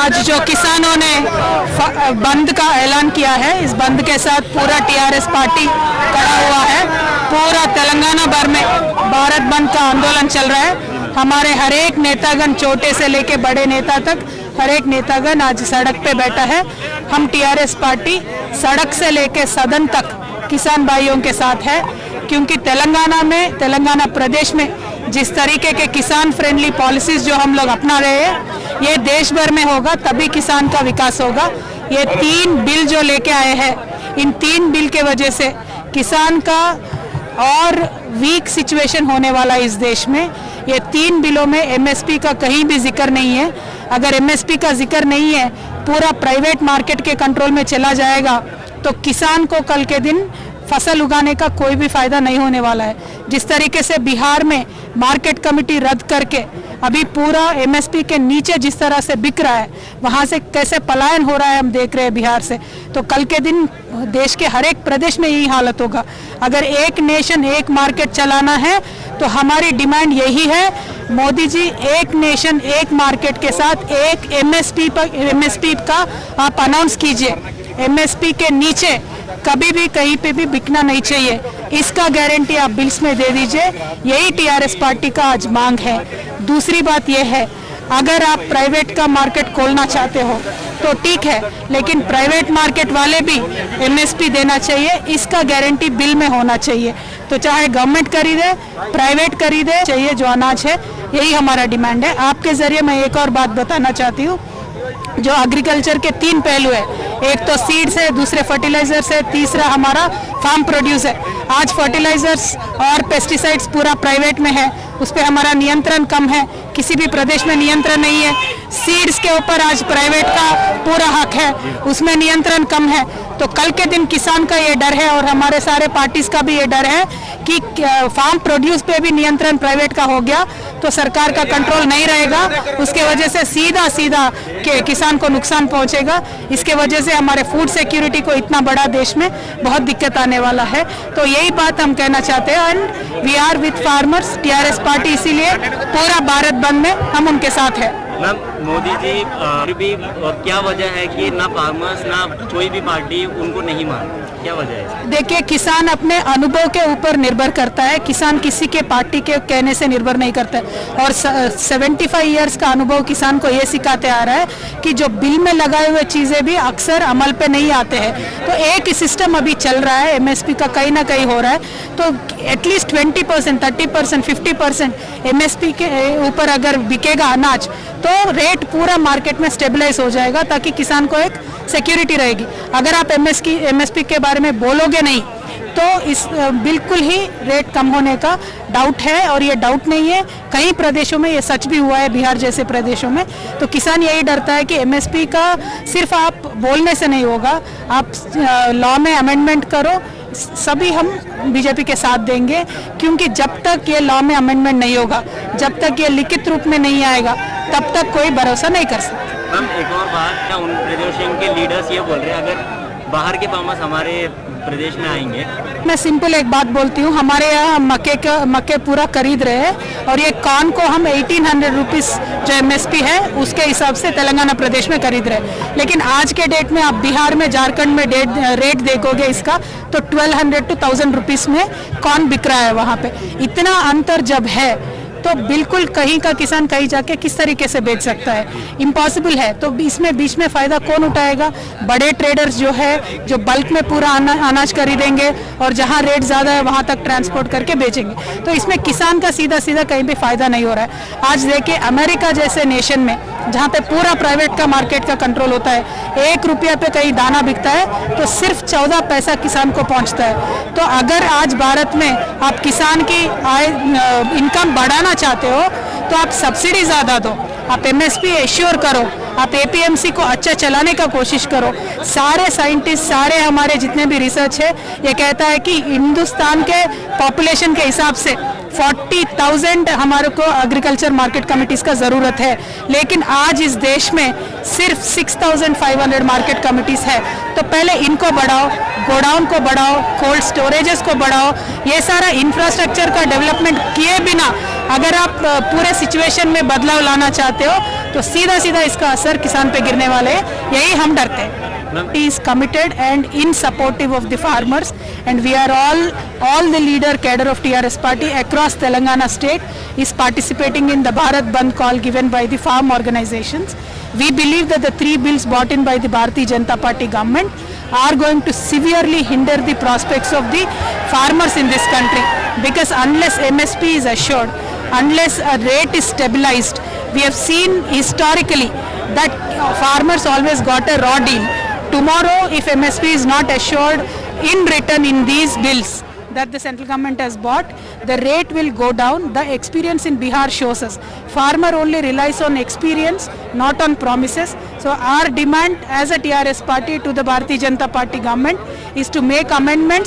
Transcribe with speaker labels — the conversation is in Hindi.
Speaker 1: आज जो किसानों ने बंद का ऐलान किया है, इस बंद के साथ पूरा टीआरएस पार्टी खड़ा हुआ है। पूरा तेलंगाना भर में भारत बंद का आंदोलन चल रहा है। हमारे हर एक नेतागण, छोटे से लेके बड़े नेता तक, हर एक नेतागण आज सड़क पे बैठा है। हम टीआरएस पार्टी सड़क से लेके सदन तक किसान भाइयों के साथ है, क्योंकि तेलंगाना प्रदेश में जिस तरीके के किसान फ्रेंडली पॉलिसीज जो हम लोग अपना रहे हैं, ये देश भर में होगा, तभी किसान का विकास होगा। ये 3 बिल जो लेके आए हैं, इन 3 बिल के वजह से किसान का और वीक सिचुएशन होने वाला इस देश में। ये 3 बिलों में एमएसपी का कहीं भी जिक्र नहीं है। अगर एमएसपी का जिक्र नहीं है, पूरा प्राइवेट मार्केट के कंट्रोल में चला जाएगा, तो किसान को कल के दिन फसल उगाने का कोई भी फायदा नहीं होने वाला है। जिस तरीके से बिहार में मार्केट कमेटी रद्द करके अभी पूरा एमएसपी के नीचे जिस तरह से बिक रहा है, वहाँ से कैसे पलायन हो रहा है हम देख रहे हैं बिहार से। तो कल के दिन देश के हर एक प्रदेश में यही हालत होगा। अगर एक नेशन एक मार्केट चलाना है, तो हमारी डिमांड यही है, मोदी जी एक नेशन एक मार्केट के साथ एक एमएसपी का आप अनाउंस कीजिए। एमएसपी के नीचे कभी भी कहीं पे भी बिकना नहीं चाहिए, इसका गारंटी आप बिल्स में दे दीजिए। यही टीआरएस पार्टी का आज मांग है। दूसरी बात यह है, अगर आप प्राइवेट का मार्केट खोलना चाहते हो तो ठीक है, लेकिन प्राइवेट मार्केट वाले भी एमएसपी देना चाहिए, इसका गारंटी बिल में होना चाहिए। तो चाहे गवर्नमेंट खरीदे, प्राइवेट खरीदे, चाहिए जो अनाज है, यही हमारा डिमांड है। आपके जरिए मैं एक और बात बताना चाहती हूँ। जो एग्रीकल्चर के 3 पहलू है, एक तो सीड्स है, दूसरे फर्टिलाइजर्स है, तीसरा हमारा फार्म प्रोड्यूस है। आज फर्टिलाइजर्स और पेस्टिसाइड्स पूरा प्राइवेट में है, उस पर हमारा नियंत्रण कम है, किसी भी प्रदेश में नियंत्रण नहीं है। सीड्स के ऊपर आज प्राइवेट का पूरा हक है, उसमें नियंत्रण कम है। तो कल के दिन किसान का ये डर है और हमारे सारे पार्टीज का भी ये डर है कि फार्म प्रोड्यूस पे भी नियंत्रण प्राइवेट का हो गया तो सरकार का कंट्रोल नहीं रहेगा, उसके वजह से सीधा के किसान को नुकसान पहुंचेगा। इसके वजह से हमारे फूड सिक्योरिटी को इतना बड़ा देश में बहुत दिक्कत आने वाला है। तो यही बात हम कहना चाहते हैं, and we are with farmers, TRS party, इसीलिए पूरा भारत बंद में हम उनके साथ है।
Speaker 2: मैम, मोदी जी फिर भी क्या वजह है कि ना फार्मर्स ना कोई भी पार्टी उनको नहीं मान, क्या वजह है?
Speaker 1: देखिए, किसान अपने अनुभव के ऊपर निर्भर करता है, किसान किसी के पार्टी के कहने से निर्भर नहीं करता है। और 75 इयर्स का अनुभव किसान को ये सिखाते आ रहा है कि जो बिल में लगाए हुए चीज़ें भी अक्सर अमल पे नहीं आते हैं। तो एक सिस्टम अभी चल रहा है, एमएसपी का कहीं ना कहीं हो रहा है, तो एटलीस्ट 20%, 30%, 50% एमएसपी के ऊपर अगर बिकेगा अनाज, तो रेट पूरा मार्केट में स्टेबलाइज हो जाएगा, ताकि किसान को एक सिक्योरिटी रहेगी। अगर आप एमएसपी के बारे में बोलोगे नहीं, तो इस बिल्कुल ही रेट कम होने का डाउट है, और ये डाउट नहीं है, कई प्रदेशों में ये सच भी हुआ है, बिहार जैसे प्रदेशों में। तो किसान यही डरता है कि एमएसपी का सिर्फ आप बोलने से नहीं होगा, आप लॉ में अमेंडमेंट करो। सभी हम बीजेपी के साथ देंगे, क्योंकि जब तक ये लॉ में अमेंडमेंट नहीं होगा, जब तक ये लिखित रूप में नहीं आएगा, तब तक कोई भरोसा नहीं कर सकता।
Speaker 2: मैम, एक और बात, क्या उन प्रदेशों के लीडर्स ये बोल रहे हैं अगर बाहर के फार्मर्स हमारे प्रदेश में आएंगे?
Speaker 1: मैं सिंपल एक बात बोलती हूँ, हमारे यहाँ मक्के पूरा खरीद रहे हैं, और ये कॉर्न को हम 1800 रुपीज़ जो एमएसपी है उसके हिसाब से तेलंगाना प्रदेश में खरीद रहे हैं। लेकिन आज के डेट में आप बिहार में, झारखंड में रेट देखोगे इसका, तो 1200 to 1000 रुपीज़ में कॉर्न बिक रहा है वहाँ पे। इतना अंतर जब है, तो बिल्कुल कहीं का किसान कहीं जाके किस तरीके से बेच सकता है, इम्पॉसिबल है। तो इसमें बीच में फ़ायदा कौन उठाएगा? बड़े ट्रेडर्स जो है, जो बल्क में पूरा अनाज खरीदेंगे और जहां रेट ज़्यादा है वहां तक ट्रांसपोर्ट करके बेचेंगे। तो इसमें किसान का सीधा कहीं भी फ़ायदा नहीं हो रहा है। आज देखिए, अमेरिका जैसे नेशन में, जहाँ पे पूरा प्राइवेट का मार्केट का कंट्रोल होता है, 1 रुपया पे कहीं दाना बिकता है तो सिर्फ 14 पैसा किसान को पहुँचता है। तो अगर आज भारत में आप किसान की आय इनकम बढ़ाना चाहते हो, तो आप सब्सिडी ज़्यादा दो, आप एमएसपी एश्योर करो, आप एपीएमसी को अच्छा चलाने का कोशिश करो। सारे साइंटिस्ट, सारे हमारे जितने भी रिसर्च है, ये कहता है कि हिंदुस्तान के पॉपुलेशन के हिसाब से 40,000 हमारे को एग्रीकल्चर मार्केट कमिटीज़ का ज़रूरत है, लेकिन आज इस देश में सिर्फ 6,500 मार्केट कमिटीज़ है। तो पहले इनको बढ़ाओ, गोडाउन को बढ़ाओ, कोल्ड स्टोरेजेस को बढ़ाओ। ये सारा इंफ्रास्ट्रक्चर का डेवलपमेंट किए बिना अगर आप पूरे सिचुएशन में बदलाव लाना चाहते हो, तो सीधा सीधा इसका असर किसान पे गिरने वाले है, यही हम डरते हैं. Is committed and in supportive of the farmers, and we are all the leader cadre of TRS party across Telangana state is participating in the Bharat Bandh call given by the farm organizations. We believe that the 3 bills brought in by the Bharatiya Janata Party government are going to severely hinder the prospects of the farmers in this country, because unless MSP is assured, unless a rate is stabilized, we have seen historically that farmers always got a raw deal. Tomorrow, if MSP is not assured in written in these bills that the central government has bought, the rate will go down. The experience in Bihar shows us farmer only relies on experience, not on promises. So our demand as a TRS party to the Bharatiya Janata Party government is to make amendments